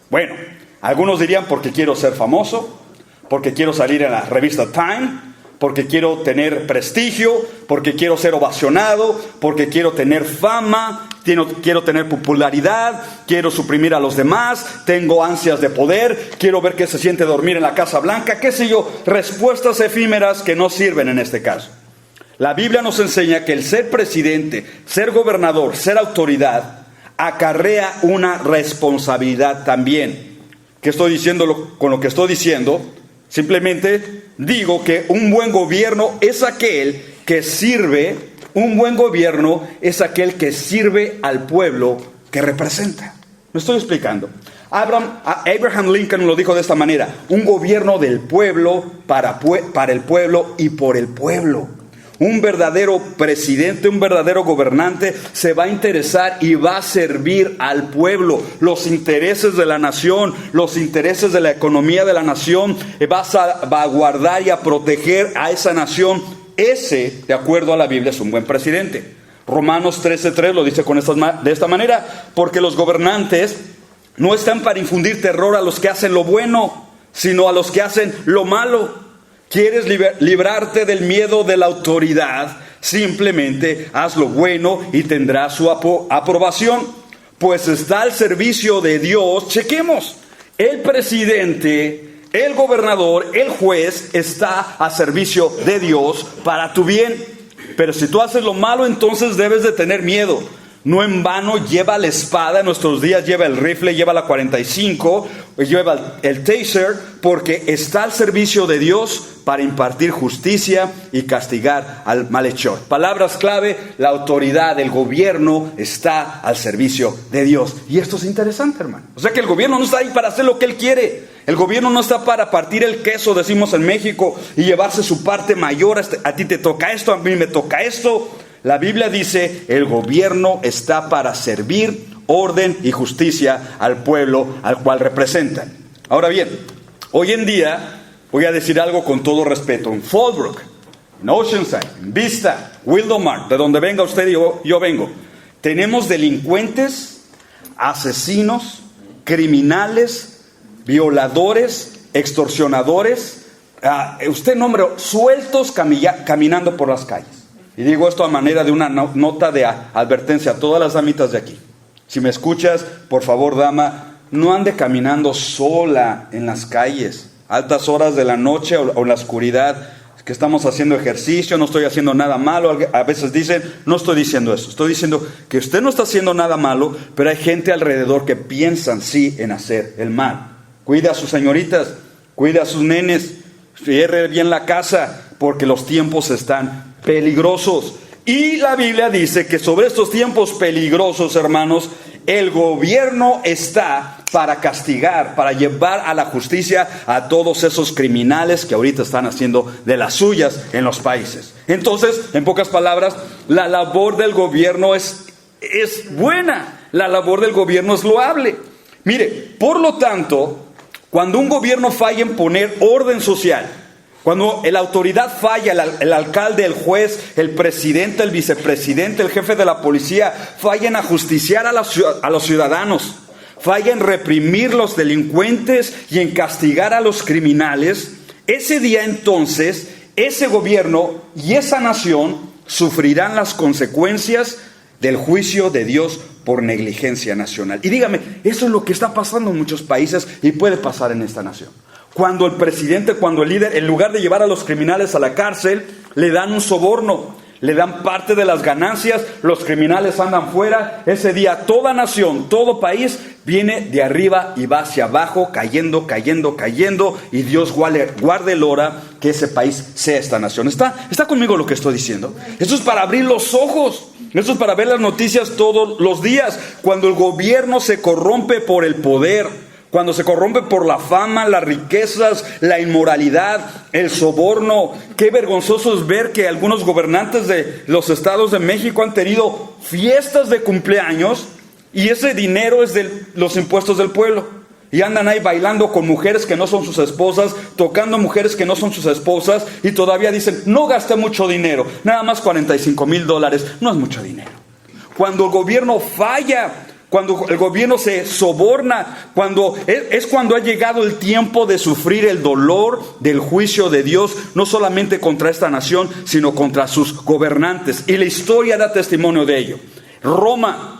Bueno, algunos dirían porque quiero ser famoso, porque quiero salir en la revista Time, porque quiero tener prestigio, porque quiero ser ovacionado, porque quiero tener fama, quiero tener popularidad, quiero suprimir a los demás, tengo ansias de poder, quiero ver qué se siente dormir en la Casa Blanca, qué sé yo, respuestas efímeras que no sirven en este caso. La Biblia nos enseña que el ser presidente, ser gobernador, ser autoridad, acarrea una responsabilidad también. ¿Qué estoy diciendo con lo que estoy diciendo? Simplemente digo que un buen gobierno es aquel que sirve, al pueblo que representa. Me estoy explicando. Abraham Lincoln lo dijo de esta manera: un gobierno del pueblo, para el pueblo y por el pueblo. Un verdadero presidente, un verdadero gobernante se va a interesar y va a servir al pueblo, los intereses de la nación, los intereses de la economía de la nación. Va a guardar y a proteger a esa nación. Ese, de acuerdo a la Biblia, es un buen presidente. Romanos 13:3 lo dice de esta manera: porque los gobernantes no están para infundir terror a los que hacen lo bueno, sino a los que hacen lo malo. ¿Quieres librarte del miedo de la autoridad? Simplemente haz lo bueno y tendrás su aprobación, pues está al servicio de Dios. Chequemos: el presidente, el gobernador, el juez está a servicio de Dios para tu bien. Pero si tú haces lo malo, entonces debes de tener miedo. No en vano lleva la espada, en nuestros días lleva el rifle, lleva la 45, lleva el taser, porque está al servicio de Dios para impartir justicia y castigar al malhechor. Palabras clave: la autoridad, el gobierno está al servicio de Dios. Y esto es interesante, hermano. O sea que el gobierno no está ahí para hacer lo que él quiere. El gobierno no está para partir el queso, decimos en México, y llevarse su parte mayor. A ti te toca esto, a mí me toca esto. La Biblia dice: el gobierno está para servir orden y justicia al pueblo al cual representan. Ahora bien, hoy en día, voy a decir algo con todo respeto: en Fallbrook, en Oceanside, en Vista, Wildomar, de donde venga usted y yo vengo, tenemos delincuentes, asesinos, criminales, violadores, extorsionadores, usted nombre, sueltos caminando por las calles. Y digo esto a manera de una nota de advertencia a todas las damitas de aquí. Si me escuchas, por favor, dama, no ande caminando sola en las calles, altas horas de la noche o en la oscuridad, que estamos haciendo ejercicio, no estoy haciendo nada malo. A veces dicen, no estoy diciendo eso, estoy diciendo que usted no está haciendo nada malo, pero hay gente alrededor que piensan sí en hacer el mal. Cuide a sus señoritas, cuide a sus nenes, cierre bien la casa, porque los tiempos están peligrosos. Y la Biblia dice que sobre estos tiempos peligrosos, hermanos, el gobierno está para castigar, para llevar a la justicia a todos esos criminales que ahorita están haciendo de las suyas en los países. Entonces, en pocas palabras, la labor del gobierno es buena, la labor del gobierno es loable. Mire, por lo tanto, cuando un gobierno falla en poner orden social, cuando la autoridad falla, el alcalde, el juez, el presidente, el vicepresidente, el jefe de la policía, falla en ajusticiar a los ciudadanos, falla en reprimir los delincuentes y en castigar a los criminales, ese día entonces, ese gobierno y esa nación sufrirán las consecuencias del juicio de Dios por negligencia nacional. Y dígame, eso es lo que está pasando en muchos países y puede pasar en esta nación. Cuando el presidente, cuando el líder, en lugar de llevar a los criminales a la cárcel, le dan un soborno, le dan parte de las ganancias, los criminales andan fuera. Ese día toda nación, todo país viene de arriba y va hacia abajo, cayendo, y Dios guarde el hora que ese país sea esta nación. ¿Está conmigo lo que estoy diciendo? Eso es para abrir los ojos, eso es para ver las noticias todos los días. Cuando el gobierno se corrompe por el poder, cuando se corrompe por la fama, las riquezas, la inmoralidad, el soborno. Qué vergonzoso es ver que algunos gobernantes de los estados de México han tenido fiestas de cumpleaños y ese dinero es de los impuestos del pueblo. Y andan ahí bailando con mujeres que no son sus esposas, tocando mujeres que no son sus esposas, y todavía dicen, no gasté mucho dinero, nada más $45,000, no es mucho dinero. Cuando el gobierno falla, cuando el gobierno se soborna, cuando ha llegado el tiempo de sufrir el dolor del juicio de Dios, no solamente contra esta nación, sino contra sus gobernantes. Y la historia da testimonio de ello. Roma,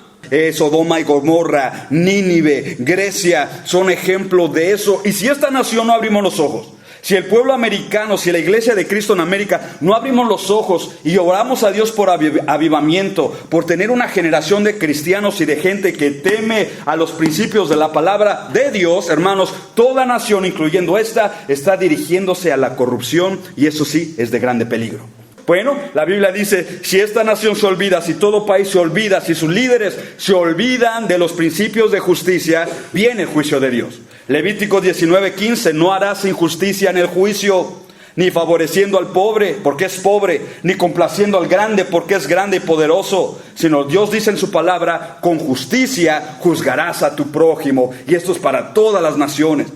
Sodoma y Gomorra, Nínive, Grecia, son ejemplos de eso. Y si esta nación no abrimos los ojos, Si el pueblo americano, si la iglesia de Cristo en América no abrimos los ojos y oramos a Dios por avivamiento, por tener una generación de cristianos y de gente que teme a los principios de la palabra de Dios, hermanos, toda nación, incluyendo esta, está dirigiéndose a la corrupción, y eso sí es de grande peligro. Bueno, la Biblia dice, si esta nación se olvida, si todo país se olvida, si sus líderes se olvidan de los principios de justicia, viene el juicio de Dios. Levítico 19:15, no harás injusticia en el juicio, ni favoreciendo al pobre, porque es pobre, ni complaciendo al grande, porque es grande y poderoso, sino Dios dice en su palabra, con justicia juzgarás a tu prójimo, y esto es para todas las naciones.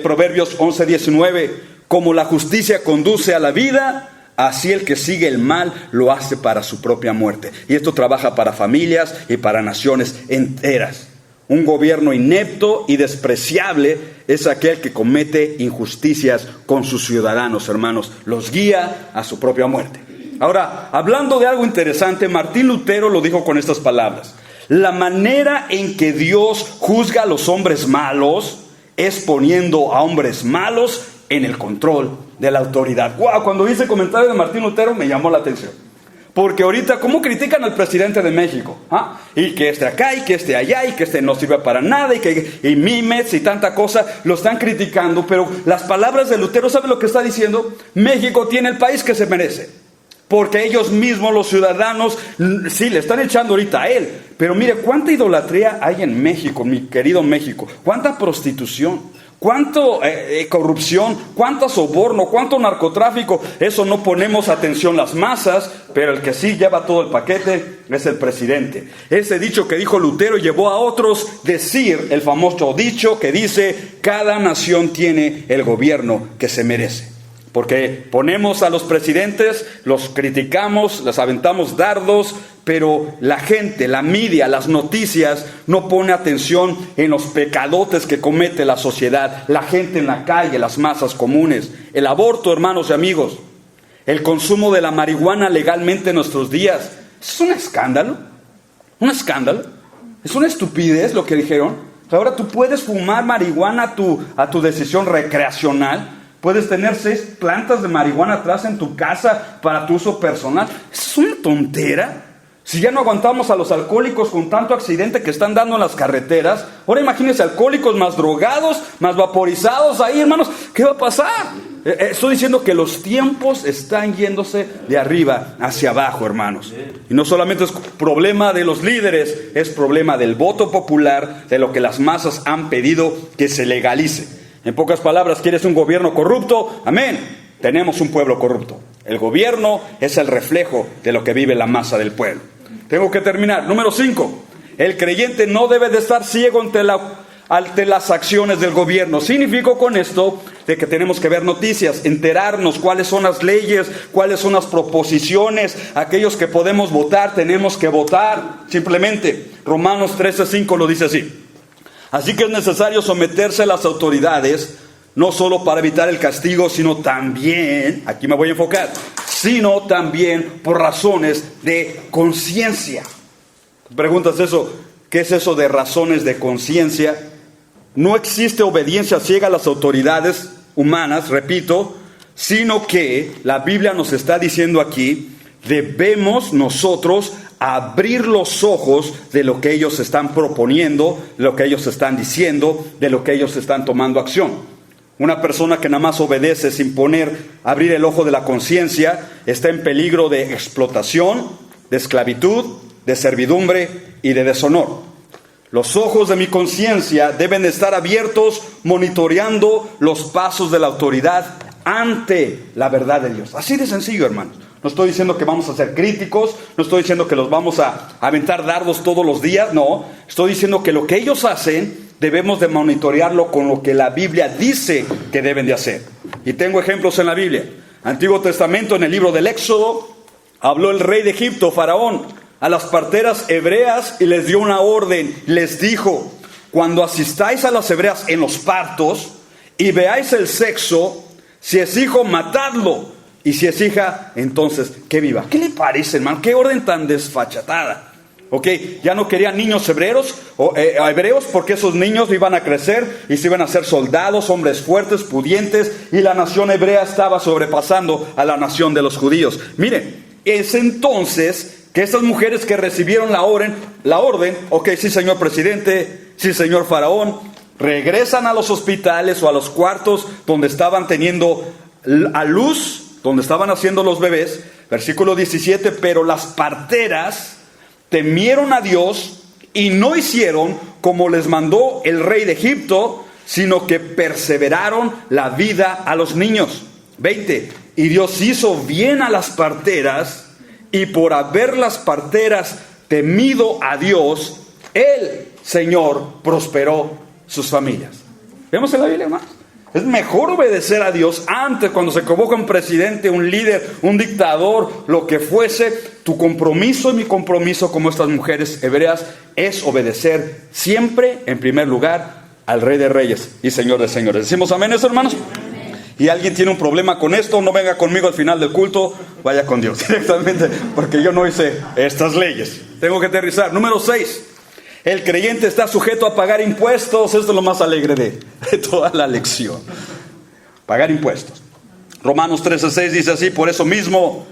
Proverbios 11:19, como la justicia conduce a la vida, así el que sigue el mal lo hace para su propia muerte. Y esto trabaja para familias y para naciones enteras. Un gobierno inepto y despreciable es aquel que comete injusticias con sus ciudadanos, hermanos. Los guía a su propia muerte. Ahora, hablando de algo interesante, Martín Lutero lo dijo con estas palabras. La manera en que Dios juzga a los hombres malos es poniendo a hombres malos en el control de la autoridad. ¡Wow! Cuando vi ese comentario de Martín Lutero me llamó la atención. Porque ahorita, ¿cómo critican al presidente de México? ¿Ah? Y que esté acá, y que esté allá, y que este no sirve para nada, y Mímez y tanta cosa, lo están criticando. Pero las palabras de Lutero, ¿sabe lo que está diciendo? México tiene el país que se merece. Porque ellos mismos, los ciudadanos, sí, le están echando ahorita a él. Pero mire, cuánta idolatría hay en México, mi querido México. Cuánta prostitución. ¿Cuánto corrupción? ¿Cuánto soborno? ¿Cuánto narcotráfico? Eso no ponemos atención las masas, pero el que sí lleva todo el paquete es el presidente. Ese dicho que dijo Lutero llevó a otros decir el famoso dicho que dice, cada nación tiene el gobierno que se merece. Porque ponemos a los presidentes, los criticamos, les aventamos dardos, pero la gente, la media, las noticias no pone atención en los pecadotes que comete la sociedad, la gente en la calle, las masas comunes. El aborto, hermanos y amigos, el consumo de la marihuana legalmente en nuestros días, es un escándalo, es una estupidez lo que dijeron. Ahora tú puedes fumar marihuana a tu decisión recreacional. Puedes tener 6 plantas de marihuana atrás en tu casa para tu uso personal. Es una tontera. Si ya no aguantamos a los alcohólicos con tanto accidente que están dando en las carreteras, ahora imagínense alcohólicos más drogados, más vaporizados ahí, hermanos. ¿Qué va a pasar? Estoy diciendo que los tiempos están yéndose de arriba hacia abajo, hermanos. Y no solamente es problema de los líderes, es problema del voto popular, de lo que las masas han pedido que se legalice. En pocas palabras, ¿quieres un gobierno corrupto? Amén. Tenemos un pueblo corrupto. El gobierno es el reflejo de lo que vive la masa del pueblo. Tengo que terminar. Número 5. El creyente no debe de estar ciego ante las acciones del gobierno. Significo con esto de que tenemos que ver noticias, enterarnos cuáles son las leyes, cuáles son las proposiciones, aquellos que podemos votar, tenemos que votar. Simplemente, Romanos 13:5 lo dice así. Así que es necesario someterse a las autoridades, no solo para evitar el castigo, sino también, aquí me voy a enfocar, sino también por razones de conciencia. Preguntas eso, ¿qué es eso de razones de conciencia? No existe obediencia ciega a las autoridades humanas, repito, sino que la Biblia nos está diciendo aquí, debemos nosotros abrir los ojos de lo que ellos están proponiendo, de lo que ellos están diciendo, de lo que ellos están tomando acción. Una persona que nada más obedece sin abrir el ojo de la conciencia, está en peligro de explotación, de esclavitud, de servidumbre y de deshonor. Los ojos de mi conciencia deben estar abiertos, monitoreando los pasos de la autoridad ante la verdad de Dios. Así de sencillo, hermanos. No estoy diciendo que vamos a ser críticos, no estoy diciendo que los vamos a aventar dardos todos los días, no. Estoy diciendo que lo que ellos hacen debemos de monitorearlo con lo que la Biblia dice que deben de hacer. Y tengo ejemplos en la Biblia. Antiguo Testamento, en el libro del Éxodo, habló el rey de Egipto, Faraón, a las parteras hebreas y les dio una orden. Les dijo, cuando asistáis a las hebreas en los partos y veáis el sexo, si es hijo, matadlo. Y si es hija, entonces que viva. ¿Qué le parece, hermano? ¿Qué orden tan desfachatada? Ok, ya no querían niños hebreos porque esos niños iban a crecer y se iban a ser soldados, hombres fuertes, pudientes, y la nación hebrea estaba sobrepasando a la nación de los judíos. Miren, es entonces que estas mujeres que recibieron la orden, ok, sí señor presidente, sí señor faraón, regresan a los hospitales o a los cuartos donde estaban teniendo a luz, donde estaban haciendo los bebés. Versículo 17, pero las parteras temieron a Dios y no hicieron como les mandó el rey de Egipto, sino que perseveraron la vida a los niños. 20, y Dios hizo bien a las parteras, y por haber las parteras temido a Dios, el Señor prosperó sus familias. ¿Vemos en la Biblia, hermanos? Es mejor obedecer a Dios antes, cuando se convoca un presidente, un líder, un dictador, lo que fuese. Tu compromiso y mi compromiso como estas mujeres hebreas es obedecer siempre, en primer lugar, al Rey de Reyes y Señor de Señores. ¿Decimos amén, eso, hermanos? Y alguien tiene un problema con esto, no venga conmigo al final del culto, vaya con Dios directamente, porque yo no hice estas leyes. Tengo que aterrizar. Número 6. El creyente está sujeto a pagar impuestos. Esto es lo más alegre de toda la lección. Pagar impuestos. Romanos 13:6 dice así: por eso mismo,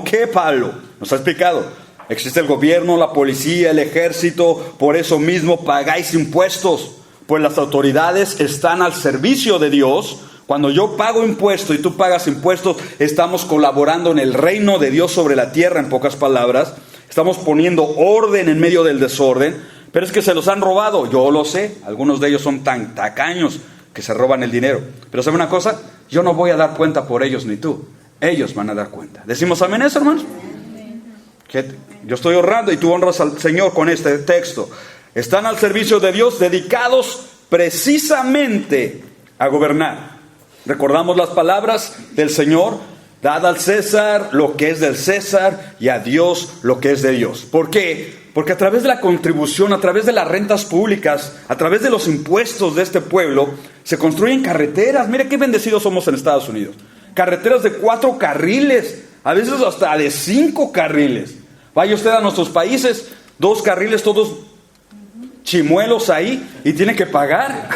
¿qué, Pablo? Nos ha explicado. Existe el gobierno, la policía, el ejército. Por eso mismo pagáis impuestos, pues las autoridades están al servicio de Dios. Cuando yo pago impuestos y tú pagas impuestos, estamos colaborando en el reino de Dios sobre la tierra, en pocas palabras. Estamos poniendo orden en medio del desorden. Pero es que se los han robado, yo lo sé. Algunos de ellos son tan tacaños que se roban el dinero. Pero ¿sabe una cosa? Yo no voy a dar cuenta por ellos ni tú. Ellos van a dar cuenta. ¿Decimos amén eso, hermanos? Que yo estoy honrando y tú honras al Señor con este texto. Están al servicio de Dios, dedicados precisamente a gobernar. Recordamos las palabras del Señor: dad al César lo que es del César y a Dios lo que es de Dios. ¿Por qué? Porque a través de la contribución, a través de las rentas públicas, a través de los impuestos de este pueblo, se construyen carreteras. Mire qué bendecidos somos en Estados Unidos. Carreteras de 4 carriles, a veces hasta de 5 carriles. Vaya usted a nuestros países, 2 carriles, todos chimuelos ahí, y tiene que pagar.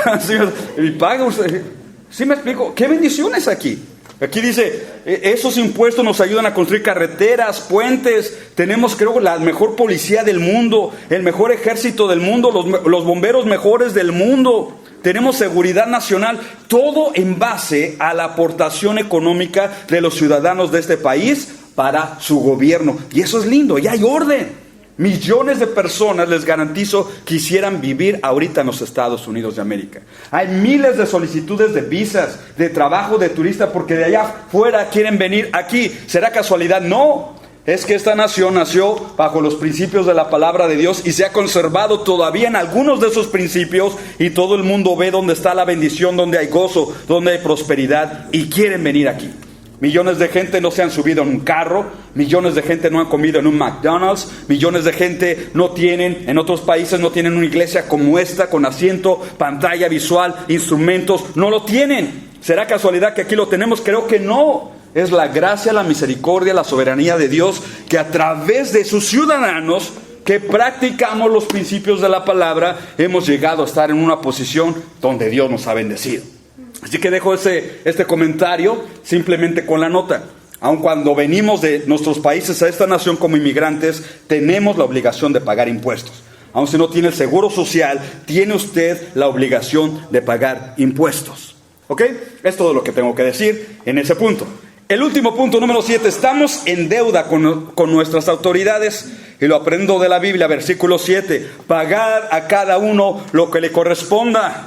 Y paga usted. ¿Sí me explico? ¿Qué bendiciones aquí? Aquí dice, esos impuestos nos ayudan a construir carreteras, puentes. Tenemos, creo, la mejor policía del mundo, el mejor ejército del mundo, los bomberos mejores del mundo. Tenemos seguridad nacional, todo en base a la aportación económica de los ciudadanos de este país para su gobierno. Y eso es lindo, y hay orden. Millones de personas, les garantizo, quisieran vivir ahorita en los Estados Unidos de América. Hay miles de solicitudes de visas, de trabajo, de turista, porque de allá fuera quieren venir aquí. ¿Será casualidad? No. Es que esta nación nació bajo los principios de la palabra de Dios y se ha conservado todavía en algunos de esos principios, y todo el mundo ve dónde está la bendición, dónde hay gozo, dónde hay prosperidad, y quieren venir aquí. Millones de gente no se han subido en un carro, millones de gente no han comido en un McDonald's, millones de gente no tienen, en otros países no tienen una iglesia como esta, con asiento, pantalla visual, instrumentos, no lo tienen. ¿Será casualidad que aquí lo tenemos? Creo que no. Es la gracia, la misericordia, la soberanía de Dios, que a través de sus ciudadanos que practicamos los principios de la palabra, hemos llegado a estar en una posición donde Dios nos ha bendecido. Así que dejo este comentario simplemente con la nota. Aun cuando venimos de nuestros países a esta nación como inmigrantes, tenemos la obligación de pagar impuestos. Aun si no tiene el seguro social, tiene usted la obligación de pagar impuestos. ¿Ok? Es todo lo que tengo que decir en ese punto. El último punto, número 7. Estamos en deuda con nuestras autoridades. Y lo aprendo de la Biblia, versículo 7. Pagar a cada uno lo que le corresponda.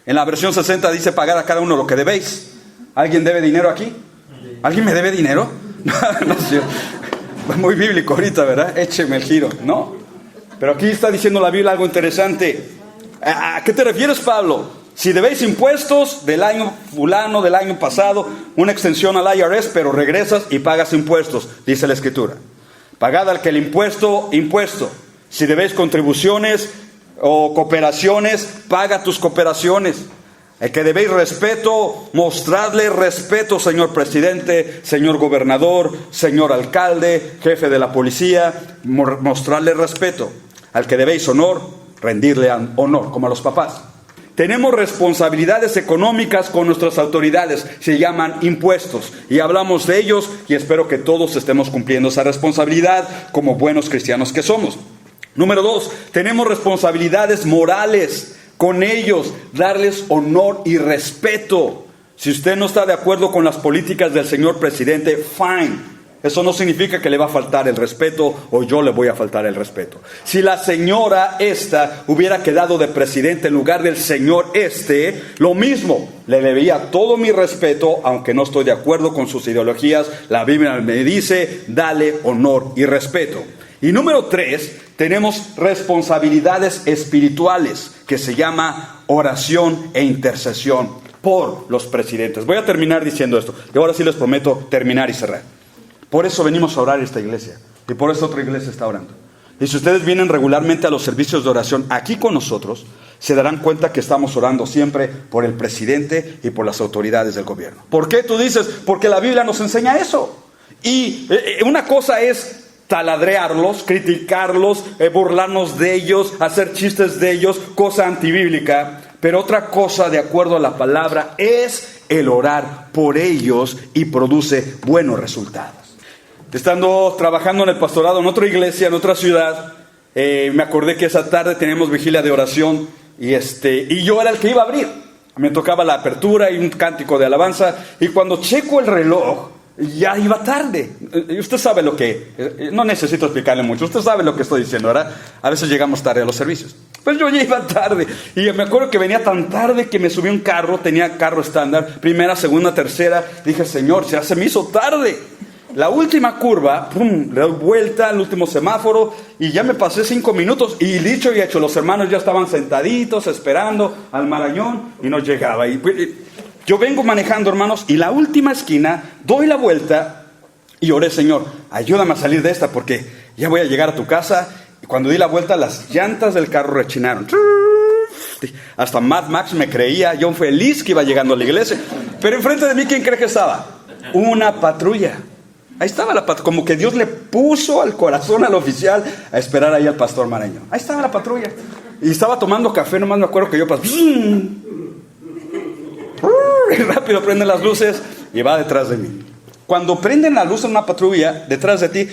En la versión 60 dice: pagar a cada uno lo que debéis. ¿Alguien debe dinero aquí? ¿Alguien me debe dinero? No es cierto. Muy bíblico ahorita, ¿verdad? Écheme el giro. No. Pero aquí está diciendo la Biblia algo interesante. ¿A qué te refieres, Pablo? Si debéis impuestos del año fulano, del año pasado, una extensión al IRS, pero regresas y pagas impuestos, dice la Escritura. Pagad al que el impuesto. Si debéis contribuciones o cooperaciones, paga tus cooperaciones. El que debéis respeto, mostradle respeto, señor presidente, señor gobernador, señor alcalde, jefe de la policía, mostrarle respeto. Al que debéis honor, rendirle honor, como a los papás. Tenemos responsabilidades económicas con nuestras autoridades, se llaman impuestos, y hablamos de ellos, y espero que todos estemos cumpliendo esa responsabilidad como buenos cristianos que somos. Número 2, tenemos responsabilidades morales con ellos, darles honor y respeto. Si usted no está de acuerdo con las políticas del señor presidente, fine. Eso no significa que le va a faltar el respeto o yo le voy a faltar el respeto. Si la señora esta hubiera quedado de presidente en lugar del señor este, lo mismo, le debía todo mi respeto, aunque no estoy de acuerdo con sus ideologías. La Biblia me dice, dale honor y respeto. Y número 3, tenemos responsabilidades espirituales, que se llama oración e intercesión por los presidentes. Voy a terminar diciendo esto, y ahora sí les prometo terminar y cerrar. Por eso venimos a orar esta iglesia, y por eso otra iglesia está orando. Y si ustedes vienen regularmente a los servicios de oración aquí con nosotros, se darán cuenta que estamos orando siempre por el presidente y por las autoridades del gobierno. ¿Por qué tú dices? Porque la Biblia nos enseña eso. Y una cosa es taladrearlos, criticarlos, burlarnos de ellos, hacer chistes de ellos, cosa antibíblica. Pero otra cosa, de acuerdo a la palabra, es el orar por ellos y produce buenos resultados. Estando trabajando en el pastorado en otra iglesia, en otra ciudad, me acordé que esa tarde teníamos vigilia de oración y yo era el que iba a abrir. Me tocaba la apertura y un cántico de alabanza, y cuando checo el reloj, ya iba tarde. Usted sabe lo que... No necesito explicarle mucho. Usted sabe lo que estoy diciendo, ¿verdad? A veces llegamos tarde a los servicios. Pues yo ya iba tarde. Y me acuerdo que venía tan tarde que me subí a un carro. Tenía carro estándar. Primera, segunda, tercera. Dije, Señor, ya se me hizo tarde. La última curva, ¡pum!, le doy vuelta al último semáforo. Y ya me pasé 5 minutos. Y dicho y hecho, los hermanos ya estaban sentaditos esperando al Marañón. Y no llegaba. Yo vengo manejando, hermanos, y la última esquina, doy la vuelta y oré, Señor, ayúdame a salir de esta porque ya voy a llegar a tu casa. Y cuando di la vuelta, las llantas del carro rechinaron. Hasta Mad Max me creía, yo feliz que iba llegando a la iglesia. Pero enfrente de mí, ¿quién cree que estaba? Una patrulla. Ahí estaba la patrulla, como que Dios le puso al corazón al oficial a esperar ahí al pastor Marañón. Ahí estaba la patrulla. Y estaba tomando café, nomás me acuerdo que yo pasé. Y rápido prenden las luces y va detrás de mí. Cuando prenden la luz en una patrulla detrás de ti,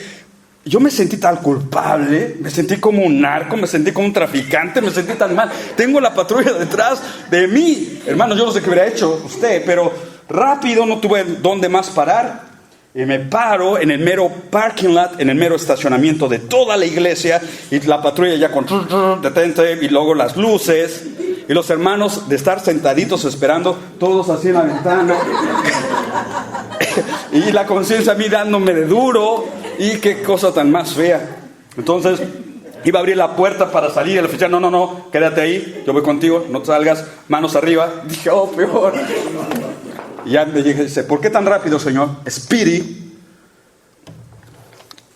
yo me sentí tan culpable, me sentí como un narco, me sentí como un traficante, me sentí tan mal. Tengo la patrulla detrás de mí. Hermano, yo no sé qué hubiera hecho usted, pero rápido, no tuve dónde más parar. Y me paro en el mero parking lot, en el mero estacionamiento de toda la iglesia, y la patrulla ya con detente, y luego las luces, y los hermanos de estar sentaditos esperando, todos así en la ventana, y la conciencia a mí dándome de duro, y qué cosa tan más fea. Entonces iba a abrir la puerta para salir, el oficial, no, quédate ahí, yo voy contigo, no salgas, manos arriba. Dije, oh, peor. Y ya me dice, ¿por qué tan rápido, señor? Speedy.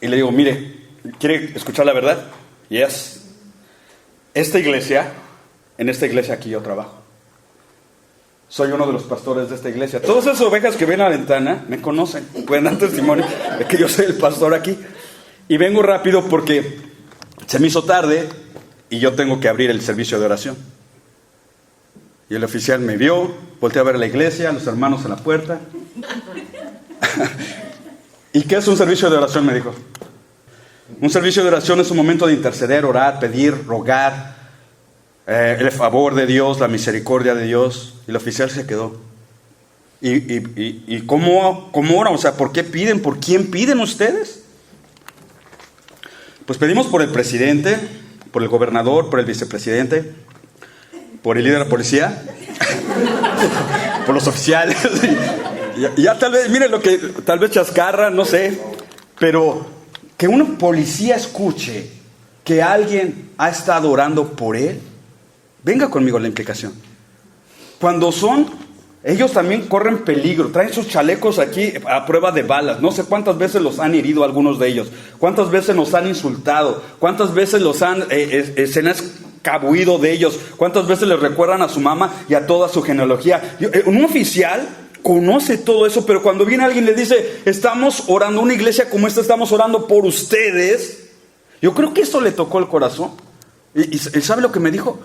Y le digo, mire, ¿quiere escuchar la verdad? Yes. En esta iglesia aquí yo trabajo. Soy uno de los pastores de esta iglesia. Todas esas ovejas que ven a la ventana me conocen. Pueden dar testimonio de que yo soy el pastor aquí. Y vengo rápido porque se me hizo tarde y yo tengo que abrir el servicio de oración. Y el oficial me vio, volteé a ver la iglesia, los hermanos en la puerta. ¿Y qué es un servicio de oración?, me dijo. Un servicio de oración es un momento de interceder, orar, pedir, rogar el favor de Dios, la misericordia de Dios. Y el oficial se quedó. ¿Y cómo oran? O sea, ¿por qué piden? ¿Por quién piden ustedes? Pues pedimos por el presidente, por el gobernador, por el vicepresidente, por el líder de la policía, por los oficiales. Ya tal vez, miren lo que, tal vez chascarra, no sé, pero que un policía escuche que alguien ha estado orando por él, venga conmigo la implicación. Cuando ellos también corren peligro, traen sus chalecos aquí a prueba de balas. No sé cuántas veces los han herido algunos de ellos, cuántas veces nos han insultado, cuántas veces se han escabuido de ellos. ¿Cuántas veces les recuerdan a su mamá y a toda su genealogía? Un oficial conoce todo eso, pero cuando viene alguien y le dice, estamos orando, una iglesia como esta, estamos orando por ustedes. Yo creo que eso le tocó el corazón. ¿Y sabe lo que me dijo?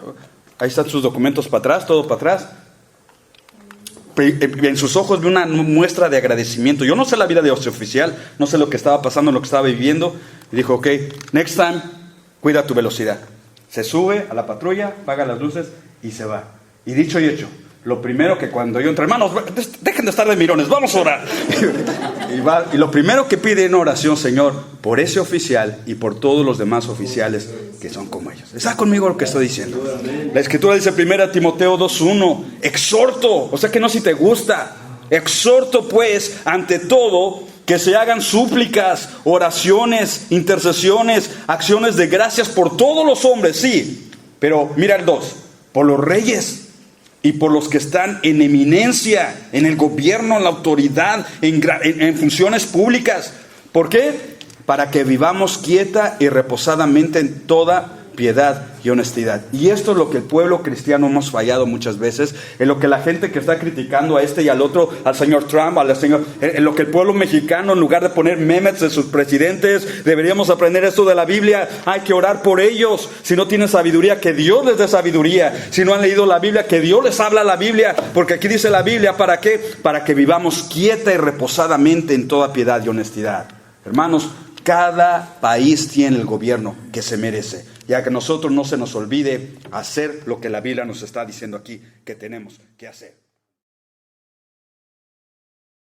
Ahí están sus documentos para atrás, todo para atrás. En sus ojos vi una muestra de agradecimiento. Yo no sé la vida de ese oficial, no sé lo que estaba pasando, lo que estaba viviendo. Y dijo, ok, next time, cuida tu velocidad. Se sube a la patrulla, apaga las luces y se va. Y dicho y hecho, lo primero que cuando yo entro, hermanos, dejen de estar de mirones, vamos a orar. Y lo primero que pide en oración, Señor, por ese oficial y por todos los demás oficiales que son como ellos. ¿Está conmigo lo que estoy diciendo? La Escritura dice 1 Timoteo 2:1, exhorto, o sea que no si te gusta, exhorto pues ante todo que se hagan súplicas, oraciones, intercesiones, acciones de gracias por todos los hombres, sí, pero mira el 2, por los reyes y por los que están en eminencia, en el gobierno, en la autoridad, en funciones públicas. ¿Por qué? Para que vivamos quieta y reposadamente en toda piedad y honestidad. Y esto es lo que el pueblo cristiano hemos fallado muchas veces, en lo que la gente que está criticando a este y al otro, al señor Trump, en lo que el pueblo mexicano, en lugar de poner memes de sus presidentes, deberíamos aprender esto de la Biblia. Hay que orar por ellos. Si no tienen sabiduría, que Dios les dé sabiduría. Si no han leído la Biblia, que Dios les habla la Biblia, porque aquí dice la Biblia, ¿para qué? Para que vivamos quieta y reposadamente en toda piedad y honestidad. Hermanos, cada país tiene el gobierno que se merece, ya que a nosotros no se nos olvide hacer lo que la Biblia nos está diciendo aquí que tenemos que hacer.